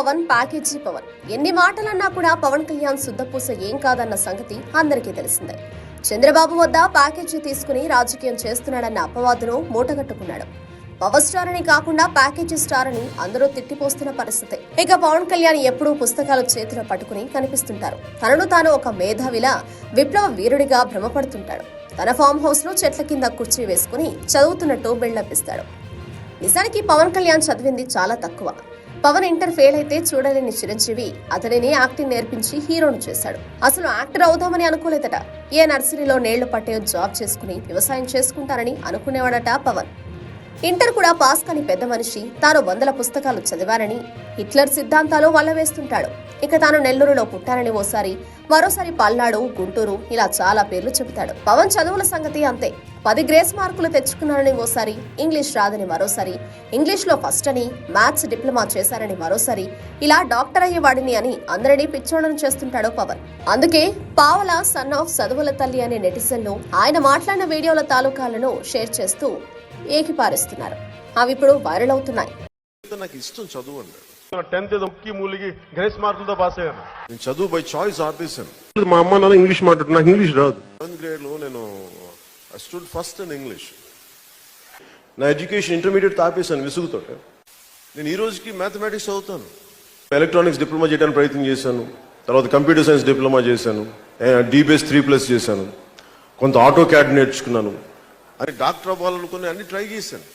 Pawan, package Pawan. ఎన్ని మాటలన్నా కూడా పవన్ కళ్యాణ్ శుద్ధపూస ఏం కాదన్న సంగతి అందరికీ తెలిసిందే. చంద్రబాబు వద్ద ప్యాకేజీ తీసుకుని రాజకీయం చేస్తున్నాడన్న అపవాదును మూటగట్టుకున్నాడు. పవర్ స్టార్ అని కాకుండా ప్యాకేజీ స్టార్ అని అందరూ తిట్టిపోస్తున్న పరిస్థితి. ఇక పవన్ కళ్యాణ్ ఎప్పుడూ పుస్తకాలు చేతిలో పట్టుకుని కనిపిస్తుంటారు. తనను తాను ఒక మేధావిలా, విప్లవ వీరుడిగా భ్రమపడుతుంటాడు. తన ఫామ్ హౌస్ లో చెట్ల కింద కుర్చీ వేసుకుని చదువుతున్నట్టు బిల్డప్ ఇస్తాడు. నిజానికి పవన్ కళ్యాణ్ చదివింది చాలా తక్కువ. పవన్ ఇంటర్ ఫెయిల్ అయితే చూడలేని చిరంజీవి అతనిని యాక్టింగ్ నేర్పించి హీరోను చేశాడు. అసలు యాక్టర్ అవుదామని అనుకోలేదట. ఏ నర్సరీలో నీళ్లు పట్టే జాబ్ చేసుకుని వ్యవసాయం చేసుకుంటానని అనుకునేవాడట పవన్. ఇంటర్ కూడా పాస్ కాని పెద్ద మనిషి తాను 100 పుస్తకాలు చదివానని, హిట్లర్ సిద్ధాంతాలు వల్లవేస్తుంటాడు. ఇక తాను నెల్లూరులో పుట్టానని ఓసారి, మరోసారి పల్నాడు, గుంటూరు ఇలా చాలా పేర్లు చెబుతాడు. పవన్ చదువుల సంగతి అంతే. 10 గ్రేస్ మార్కులు తెచ్చుకున్నానని ఓసారి, ఇంగ్లీష్ రాదని మరోసారి, ఇంగ్లీష్ లో ఫస్ట్ అని, మ్యాథ్స్ డిప్లొమా చేశారని మరోసారి, ఇలా డాక్టర్ అయ్యేవాడిని అని అందరినీ పిచ్చోడను చేస్తుంటాడు పవన్. అందుకే పావల సన్ ఆఫ్ చదువుల తల్లి అనే నెటిజన్లు ఆయన మాట్లాడిన వీడియోల తాలూకాలను షేర్ చేస్తూ ఏకిపారేస్తున్నారు. అవి ఇప్పుడు వైరల్ అవుతున్నాయి. నాకు ఇష్టం చదువు అండి. 10th ఏదో ముక్కి మూలిగి గ్రేస్ మార్కులతో పాస్ అయ్యాను. నేను చదువు బై చాయిస్ ఆపేసాను. మా అమ్మ నాన్న ఇంగ్లీష్ మాట్లాడు, నాకు ఇంగ్లీష్ రాదు. 7th grade లో నేను I stood first in English. నా ఎడ్యుకేషన్ ఇంటర్మీడియట్ ఆపేసాను విసుగుతో. నేను ఈ రోజుకి మ్యాథమెటిక్స్ చదువుతాను. ఎలక్ట్రానిక్స్ డిప్లొమా చేయడానికి ప్రయత్నం చేశాను. తర్వాత కంప్యూటర్ సైన్స్ డిప్లొమా చేశాను. DBS 3+ చేశాను. కొంత ఆటో క్యాడ్ నేర్చుకున్నాను. అని డాక్టర్ అవ్వాలనుకుని అన్ని ట్రై చేశాను.